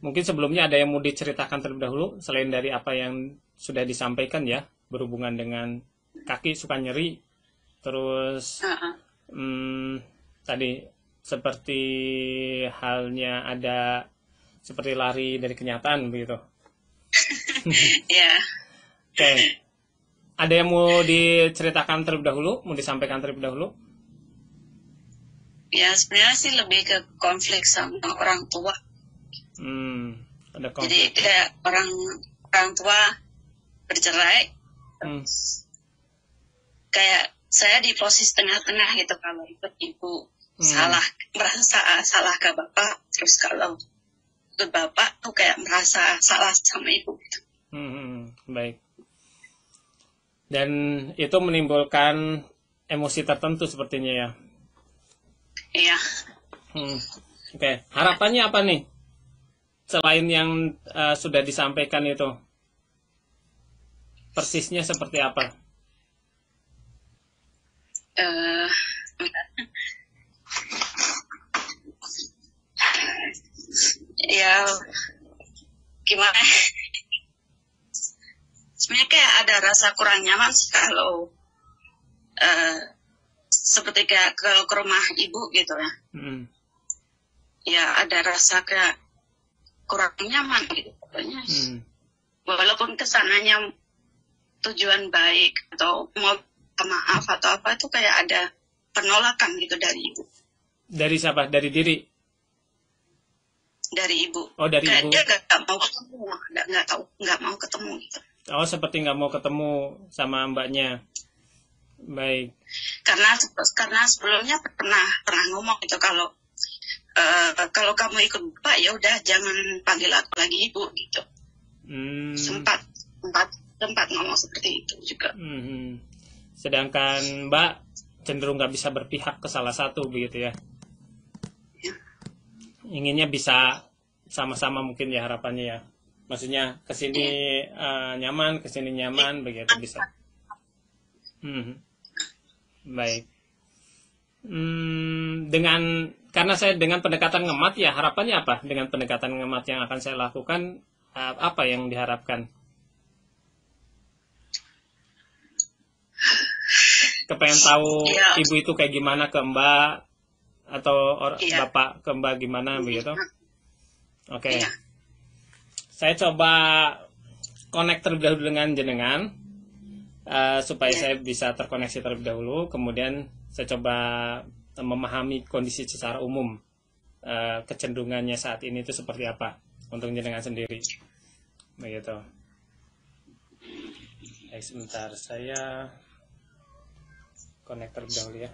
Mungkin sebelumnya ada yang mau diceritakan terlebih dahulu selain dari apa yang sudah disampaikan ya, berhubungan dengan kaki suka nyeri, terus Heeh. tadi seperti halnya ada seperti lari dari kenyataan begitu. Ya, Oke, ada yang mau diceritakan terlebih dahulu, mau disampaikan terlebih dahulu? ya sebenarnya sih lebih ke konflik sama orang tua. Ada Jadi konflik. kayak orang tua bercerai, Hmm, kayak saya di posisi tengah-tengah gitu, kalau ikut ibu salah, merasa salah ke bapak, terus kalau ke bapak tuh kayak merasa salah sama ibu gitu. baik. Dan itu menimbulkan emosi tertentu sepertinya ya. Iya. Oke, harapannya apa nih? Selain yang sudah disampaikan itu, persisnya seperti apa? eh ya gimana? Sebenarnya kayak ada rasa kurang nyaman sih kalau seperti kayak ke rumah ibu gitu ya. Ya ada rasa kayak kurang nyaman gitu pokoknya. Walaupun kesananya tujuan baik atau mau maaf atau apa, itu kayak ada penolakan gitu dari ibu. Dari siapa? Dari diri? Dari ibu. Oh, dari kayak ibu. dia nggak mau ketemu, nggak mau ketemu gitu. Oh, seperti nggak mau ketemu sama mbaknya. Baik. Karena sebelumnya pernah ngomong itu kalau kamu ikut bapak ya udah jangan panggil aku lagi ibu gitu. Sempat ngomong seperti itu juga. Sedangkan mbak cenderung nggak bisa berpihak ke salah satu begitu ya. Inginnya bisa sama-sama mungkin ya harapannya ya. Maksudnya kesini nyaman, kesini nyaman begitu bisa. Baik. Karena saya dengan pendekatan ngemat ya, harapannya apa? Dengan pendekatan ngemat yang akan saya lakukan, apa yang diharapkan? Kepengen tahu ibu itu kayak gimana ke mbak, atau bapak ke mbak gimana begitu? Oke. Saya coba connect terlebih dahulu dengan jenengan, supaya saya bisa terkoneksi terlebih dahulu, kemudian saya coba memahami kondisi secara umum, kecenderungannya saat ini itu seperti apa untuk jenengan sendiri begitu. Sebentar, saya connect terlebih dahulu ya.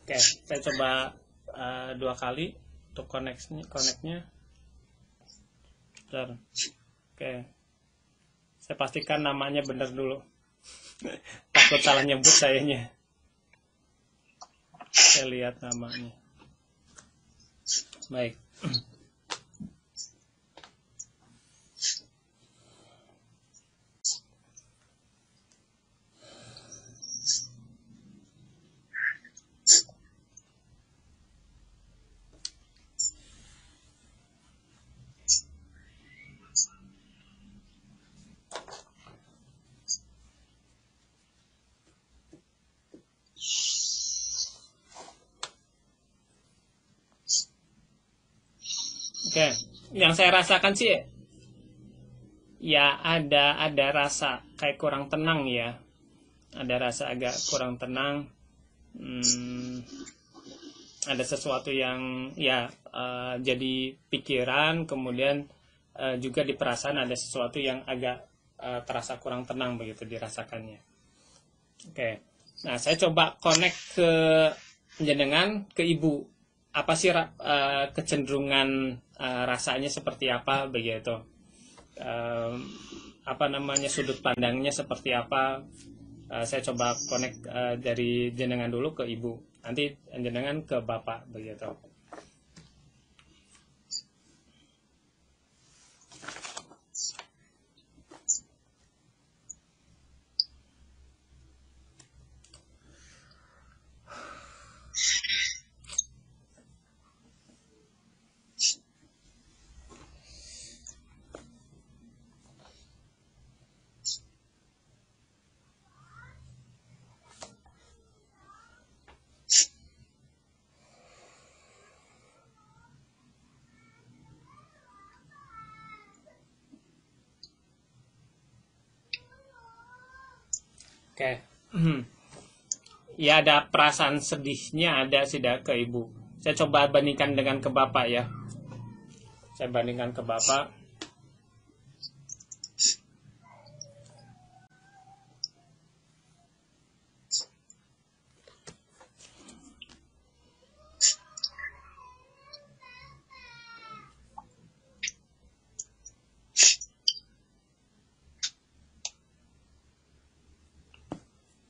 Oke, saya coba 2 kali untuk connect-nya. Bentar. Oke. Saya pastikan namanya benar dulu. Takut salah nyebut sayanya. Saya lihat namanya. Baik. Oke, yang saya rasakan sih ya ada rasa kayak kurang tenang ya. Ada rasa agak kurang tenang. Ada sesuatu yang ya jadi pikiran, kemudian juga di perasaan ada sesuatu yang agak terasa kurang tenang begitu dirasakannya. Oke. Nah, saya coba connect ke jenengan, ke ibu. Apa sih kecenderungan rasanya seperti apa begitu? apa namanya, sudut pandangnya seperti apa. Saya coba connect dari jenengan dulu ke ibu, nanti jenengan ke bapak begitu. Oke. Ya, ada perasaan sedihnya, ada sih ke ibu. Saya coba bandingkan dengan ke bapak ya. Saya bandingkan ke bapak.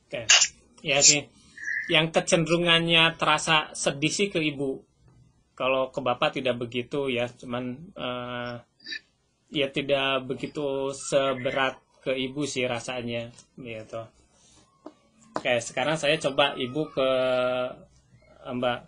Oke, ya sih. Yang kecenderungannya terasa sedih sih ke ibu. Kalau ke bapak tidak begitu ya, cuman ya tidak begitu seberat ke ibu sih rasanya, gitu. Oke, sekarang saya coba ibu ke Mbak.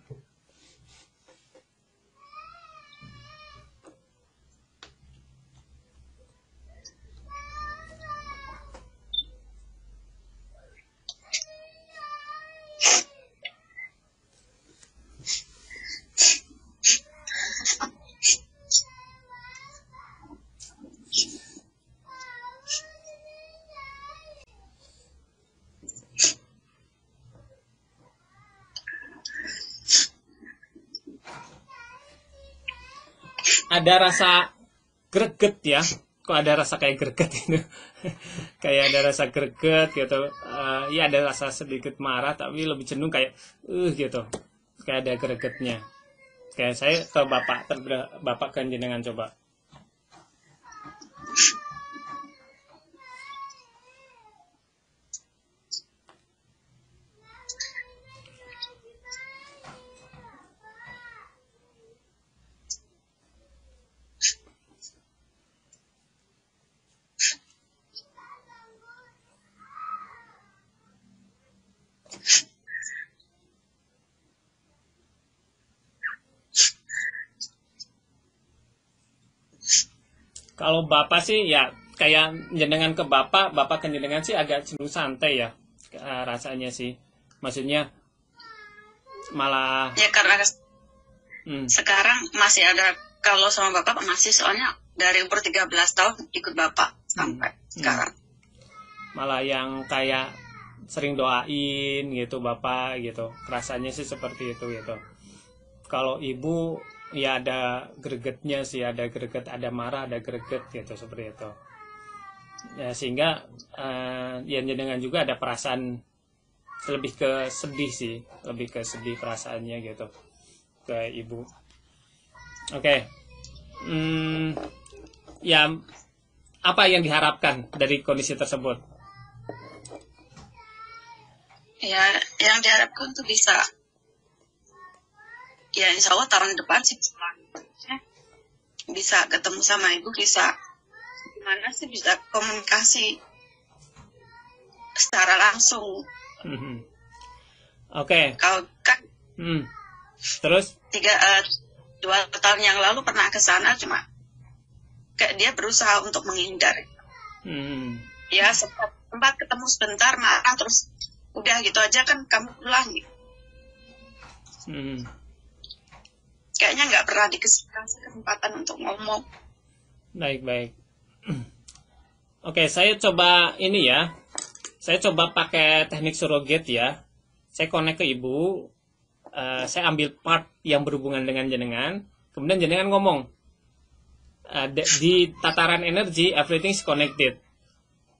Ada rasa greget ya, kok ada rasa kayak greget itu. Kayak ada rasa greget gitu. Ya ada rasa sedikit marah, tapi lebih cenderung kayak gitu, kayak ada gregetnya. Kayak saya ke bapak kan jenengan coba. Kalau bapak sih ya kayak jenengan ke bapak ke jenengan sih agak cenderung santai ya rasanya sih. Maksudnya malah ya karena sekarang masih ada, kalau sama bapak masih, soalnya dari umur 13 tahun ikut bapak sampai sekarang. Malah yang kayak sering doain gitu bapak gitu. Rasanya sih seperti itu gitu. Kalau ibu ya ada gregetnya sih, ada greget, ada marah, ada greget gitu, seperti itu ya. Sehingga ya dengan juga ada perasaan lebih ke sedih sih, lebih ke sedih perasaannya gitu ke ibu. Oke. Ya apa yang diharapkan dari kondisi tersebut? Ya yang diharapkan tuh bisa, ya insya Allah tahun depan sih bisa ketemu sama ibu, bisa gimana sih, bisa komunikasi secara langsung. Oke. Kalau kan terus 2 tahun yang lalu pernah ke sana, cuma kayak dia berusaha untuk menghindar. Ya sempat ketemu sebentar, marah, terus udah gitu aja, kan kamu pulang gitu. Kayaknya nggak pernah dikasih kesempatan untuk ngomong. Baik. Oke, saya coba ini ya. Saya coba pakai teknik surrogate ya. Saya connect ke ibu. Saya ambil part yang berhubungan dengan jenengan. Kemudian jenengan ngomong. Di tataran energi, everything is connected.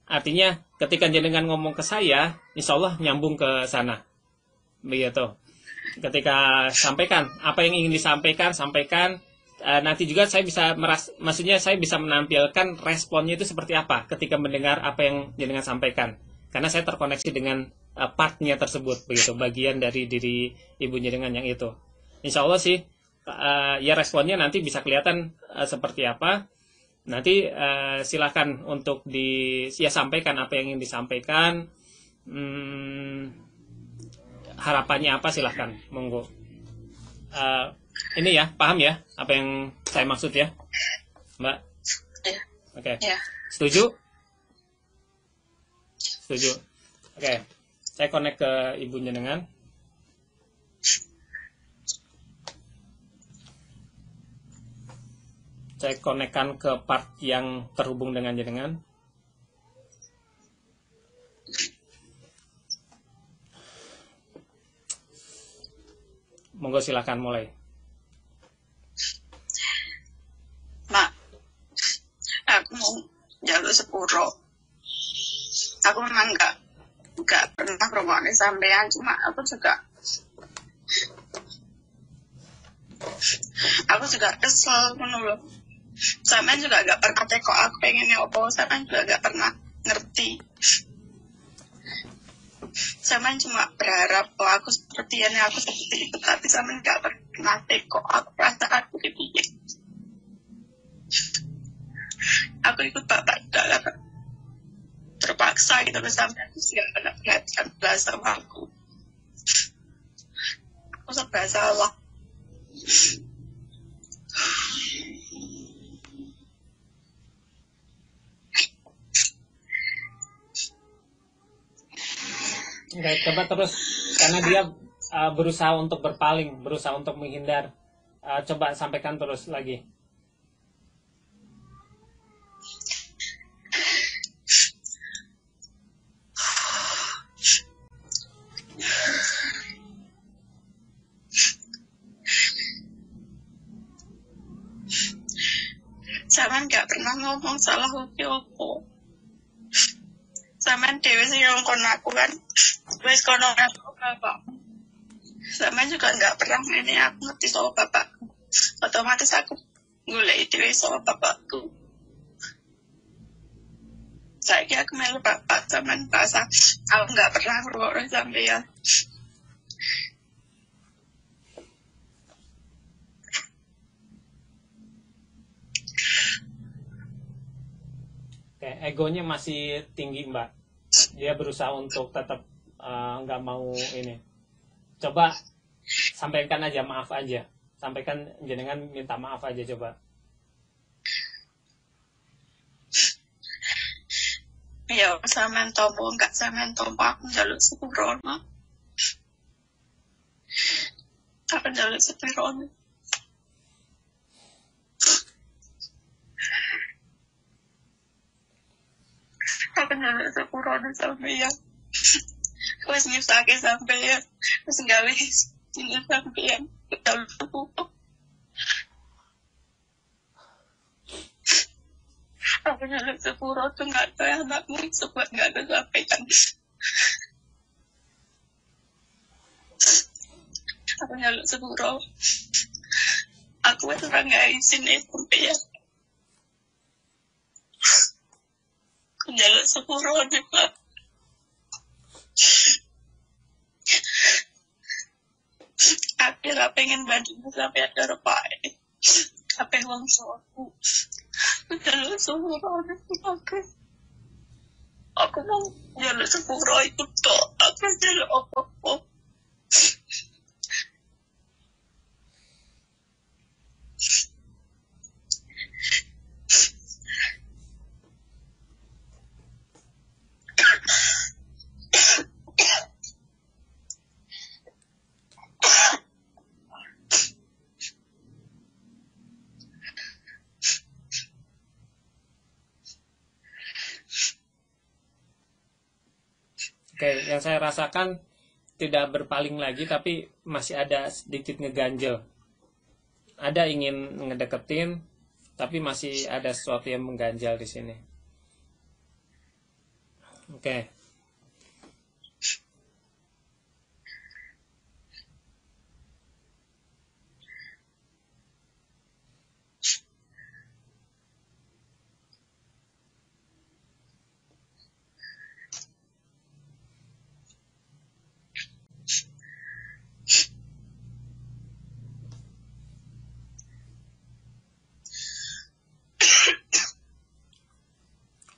Artinya, ketika jenengan ngomong ke saya, insya Allah nyambung ke sana. Begitu. Ketika sampaikan apa yang ingin disampaikan, sampaikan. nanti juga saya bisa maksudnya saya bisa menampilkan responnya itu seperti apa ketika mendengar apa yang jenengan sampaikan, karena saya terkoneksi dengan partnya tersebut, begitu, bagian dari diri ibu jenengan yang itu. Insya Allah sih ya responnya nanti bisa kelihatan seperti apa. Nanti silakan untuk sampaikan apa yang ingin disampaikan. Harapannya apa, silahkan, monggo. Ini ya, paham ya apa yang saya maksud ya, Mbak? Ya. Oke. Ya. Setuju? Setuju. Oke. Saya connect ke ibu jenengan. Saya konekkan ke part yang terhubung dengan jenengan. Monggo silakan mulai. Mak, aku mau jalur sepuro. Aku memang nggak pernah berhubungan sampean, cuma aku juga kesel menurut. Sampean juga nggak pernah teko aku pengennya apa, sampean juga nggak pernah ngerti. Sampean cuma berharap bahwa aku seperti ini, aku seperti itu, tapi sampean nggak pernah teko aku perasaan aku dipiye. Aku ikut bapak dalam terpaksa gitu, sampean juga nggak perhatian bahasa aku serba salah. Oke, coba terus, karena dia berusaha untuk berpaling, berusaha untuk menghindar. Coba sampaikan terus lagi. Sampean nggak pernah ngomong salah opo. Sampean dewe sing ngongkon aku kan, wis kono aku bapak. Sampean juga nggak pernah ngene aku ngerti sama bapak. Otomatis aku golek dewe sama bapakku. Saiki aku melu bapak, sampean bahasa aku nggak pernah ngrungokno sampean. Oke, egonya masih tinggi, Mbak. Dia berusaha untuk tetap nggak mau ini. Coba sampaikan aja, maaf aja. Sampaikan jenengan minta maaf aja, coba. Ya, sampean tombo enggak sampean tombo, aku njaluk sepurono. Aku njaluk sepurono. Aku njaluk sepurono sampeyan. Wes nyusake sampeyan, wes gawe sini sampeyan. Njaluk sepuro. Aku njaluk sepuro tuh nggak tahu anakmu sebab nggak ada sampeyan. Aku njaluk sepuro. Aku wes ora nggak izin sampeyan. Aku njaluk sepuro nih Pak. Aku ora pengen banding sampai ada Pak. Apa wong aku. Njaluk sepuro nih Pak. Aku mau njaluk sepuro itu tok. Aku njaluk apa-apa. Oke, yang saya rasakan tidak berpaling lagi, tapi masih ada sedikit ngeganjel. Ada ingin ngedeketin, tapi masih ada sesuatu yang mengganjal di sini. Oke.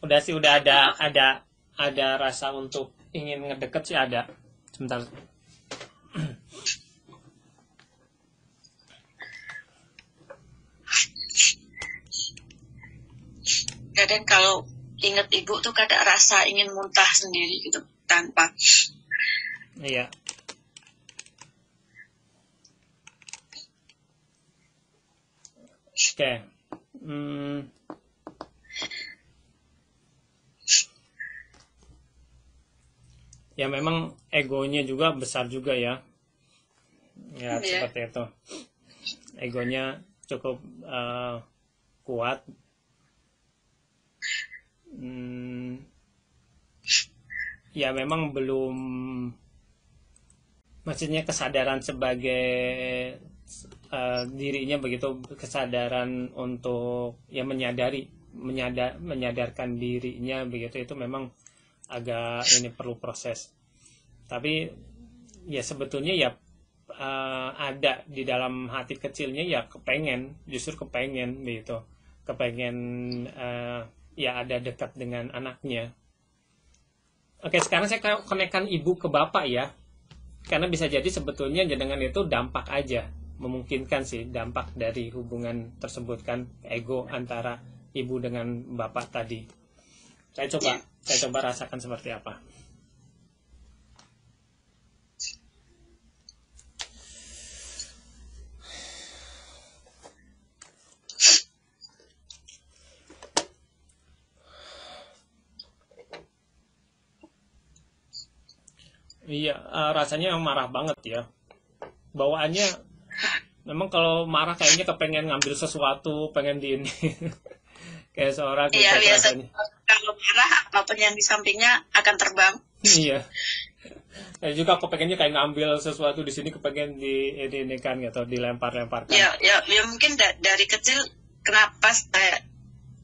Udah sih, udah ada rasa untuk ingin ngedeket sih ada. Sebentar. Kadang kalau inget ibu tuh kadang rasa ingin muntah sendiri gitu tanpa. Iya. Oke. Ya memang egonya juga besar juga ya. Ya seperti itu. Egonya cukup kuat. Ya memang belum, maksudnya kesadaran sebagai dirinya begitu, kesadaran untuk ya menyadarkan dirinya begitu, itu memang agak ini perlu proses. Tapi ya sebetulnya ya ada di dalam hati kecilnya ya justru kepengen gitu, kepengen ya ada dekat dengan anaknya. Oke, sekarang saya konekkan ibu ke bapak ya, karena bisa jadi sebetulnya jenengan itu dampak aja, memungkinkan sih dampak dari hubungan tersebut kan, ego antara ibu dengan bapak tadi. Saya coba rasakan seperti apa. Iya, rasanya marah banget ya. Bawaannya memang kalau marah kayaknya kepengen ngambil sesuatu, pengen di ini. Kayak seorang gitu. Iya, biasanya kalau marah apapun yang di sampingnya akan terbang. Iya. Dan juga kepengennya kayak ngambil sesuatu di sini, kepengen di ini kan gitu, dilempar-lemparkan. Ya mungkin dari kecil kenapa saya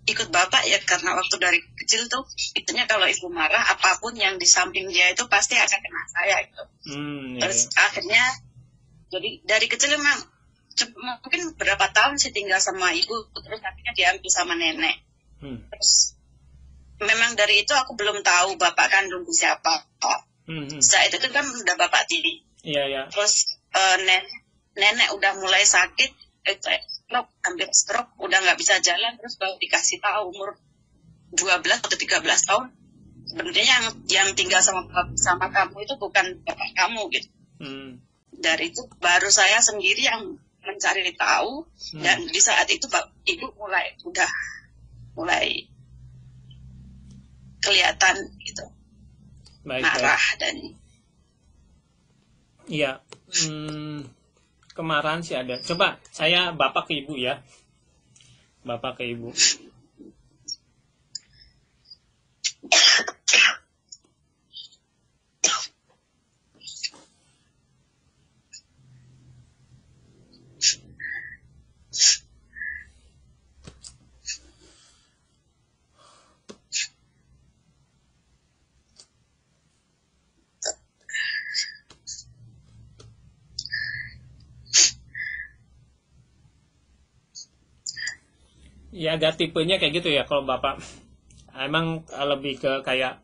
ikut bapak ya, karena waktu dari kecil tuh itunya kalau ibu marah apapun yang di samping dia itu pasti akan kena saya gitu. Terus akhirnya jadi dari kecil memang mungkin berapa tahun sih tinggal sama ibu, terus akhirnya diambil sama nenek. Terus memang dari itu aku belum tahu bapak kandungku siapa. Saat itu kan udah bapak tiri. Iya. Terus nenek udah mulai sakit, hampir stroke, udah nggak bisa jalan, terus baru dikasih tahu umur 12 atau 13 tahun sebenarnya yang tinggal sama kamu itu bukan bapak kamu gitu. Dari itu baru saya sendiri yang mencari tahu, dan di saat itu ibu udah mulai kelihatan gitu. Marah dan iya. Kemarahan sih ada. Coba saya bapak ke ibu ya. Bapak ke ibu. Ya agak tipenya kayak gitu ya kalau bapak. Emang lebih ke kayak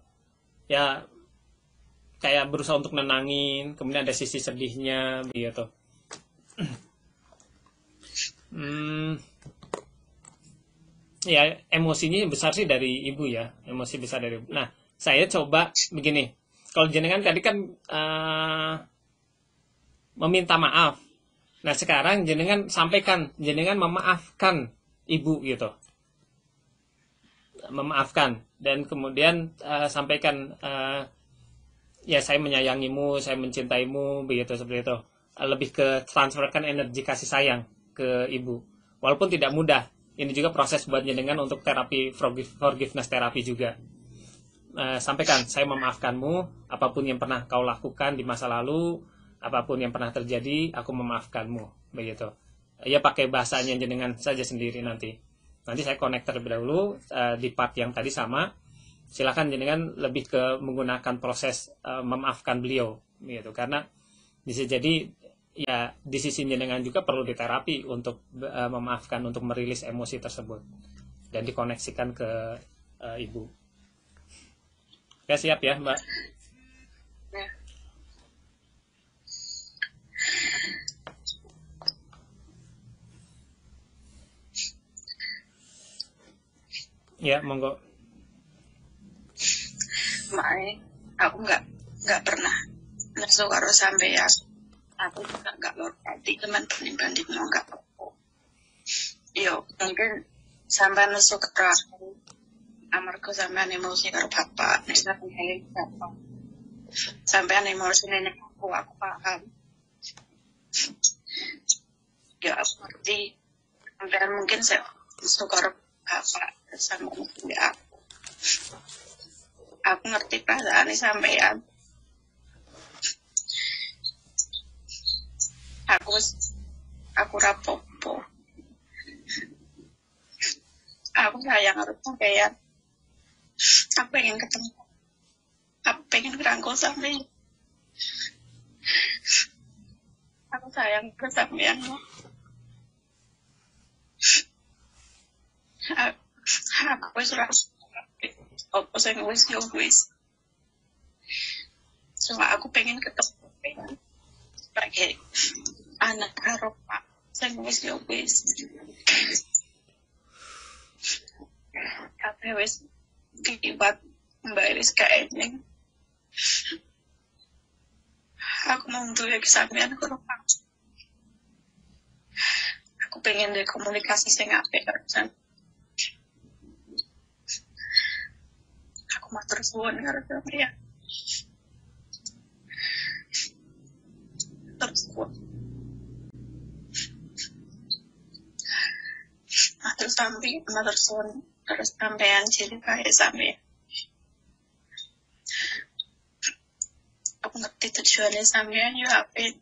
ya kayak berusaha untuk nenangin, kemudian ada sisi sedihnya begitu. Ya emosinya besar sih dari ibu ya, emosi besar dari ibu. Nah saya coba begini, kalau jenengan tadi kan meminta maaf. Nah sekarang jenengan sampaikan, jenengan memaafkan ibu gitu, memaafkan, dan kemudian sampaikan ya saya menyayangimu, saya mencintaimu begitu, seperti itu. Lebih ke transferkan energi kasih sayang ke ibu, walaupun tidak mudah. Ini juga proses buat jenengan untuk terapi forgiveness terapi juga. Sampaikan, saya memaafkanmu, apapun yang pernah kau lakukan di masa lalu, apapun yang pernah terjadi, aku memaafkanmu begitu. Ya pakai bahasanya jenengan saja sendiri nanti saya connect terlebih dahulu di part yang tadi sama. Silakan jenengan lebih ke menggunakan proses memaafkan beliau gitu, karena bisa jadi ya di sisi jenengan juga perlu diterapi untuk memaafkan, untuk merilis emosi tersebut dan dikoneksikan ke ibu Saya siap ya, Mbak. Ya. Ya, monggo. Mbak, aku nggak pernah nesu karo sampeyan. Aku juga nggak ngerti teman banding mau nggak apa. Yo, mungkin sampai nesu karo aku. Amarga sampean emosi karo bapak, nek sampeyan bapak. Sampean emosi nek aku paham. Ya aku ngerti. Sampean mungkin saya nesu karo bapak sama aku. Aku ngerti perasaan sampean. Aku rapopo. Aku sayang harus sampean. Aku pengen ketemu. Aku pengen kerangkul sampean. Aku sayang ke sampean. Aku wis rasa apa sing wis yo wis. Cuma aku pengen ketemu sebagai anak karo Pak sing wis yo wis. Kabeh wis kibat mbak wis kaening. Aku mau duwe kesampean karo Pak. Aku pengen deh komunikasi sing apik karo sampean. Aku matur suwun karo sampeyan. Terus kuat. Matur suwun terus sampeyan jadi kae sampeyan. Aku ngerti tujuannya sampeyan yo apik.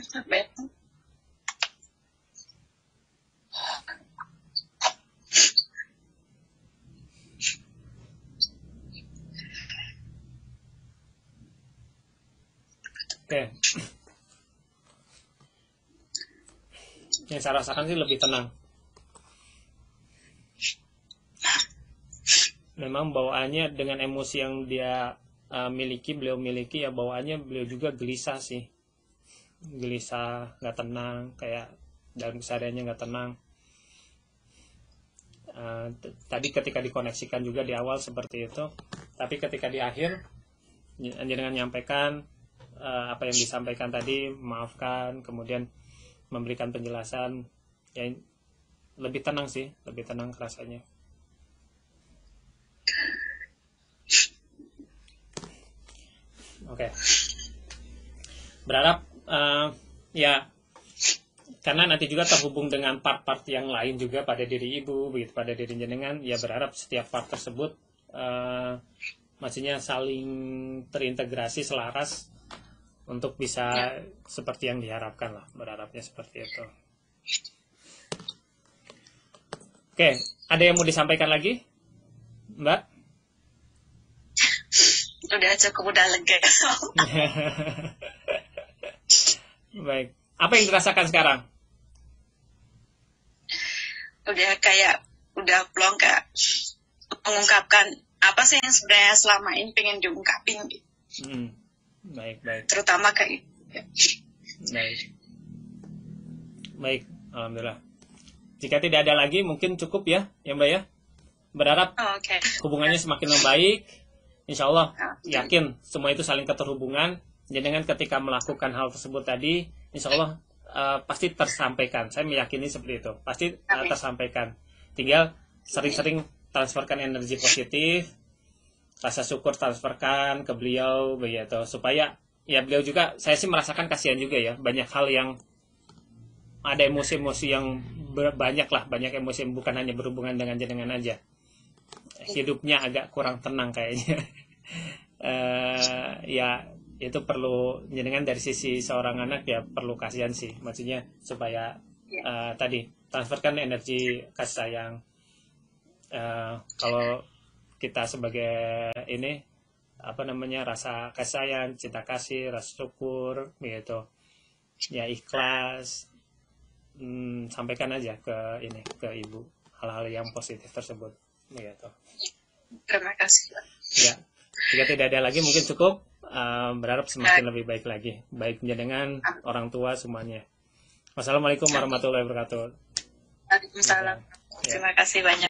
Sampai Oke. Yang saya rasakan sih lebih tenang. Memang bawaannya dengan emosi yang dia beliau miliki ya, bawaannya beliau juga gelisah sih. Gelisah, nggak tenang, kayak dalam kesehariannya nggak tenang. Tadi ketika dikoneksikan juga di awal seperti itu, tapi ketika di akhir dengan menyampaikan apa yang disampaikan tadi, maafkan, kemudian memberikan penjelasan, ya lebih tenang sih, lebih tenang rasanya. Oke. Berharap ya, karena nanti juga terhubung dengan part-part yang lain juga pada diri ibu, begitu pada diri jenengan, ya berharap setiap part tersebut maksudnya saling terintegrasi, selaras untuk bisa seperti yang diharapkan lah, berharapnya seperti itu. Oke, ada yang mau disampaikan lagi, Mbak? udah cukup, udah lega. Baik, apa yang dirasakan sekarang? Udah plong kayak mengungkapkan apa sih yang sebenarnya selama ini pengen diungkapin. Baik. Terutama kayak Baik, alhamdulillah. Jika tidak ada lagi, mungkin cukup ya Mbak ya. Berharap hubungannya semakin membaik. Insya Allah, yakin semua itu saling keterhubungan. Jadi dengan ketika melakukan hal tersebut tadi, insya Allah pasti tersampaikan. Saya meyakini seperti itu. Pasti tersampaikan. Tinggal sering-sering transferkan energi positif, rasa syukur transferkan ke beliau begitu, supaya ya beliau juga, saya sih merasakan kasihan juga ya, banyak hal yang ada emosi-emosi yang banyak emosi yang bukan hanya berhubungan dengan jenengan aja, hidupnya agak kurang tenang kayaknya. Ya itu perlu jenengan dari sisi seorang anak ya, perlu kasihan sih, maksudnya supaya tadi transferkan energi kasih sayang. Kalau kita sebagai ini rasa kasih sayang, cinta kasih, rasa syukur gitu ya, ikhlas, sampaikan aja ke ibu hal-hal yang positif tersebut, gitu. Terima kasih. Ya, jika tidak ada lagi mungkin cukup. Berharap semakin lebih baik lagi, baik dengan orang tua semuanya. Wassalamualaikum warahmatullahi wabarakatuh. Waalaikumsalam. Terima kasih banyak.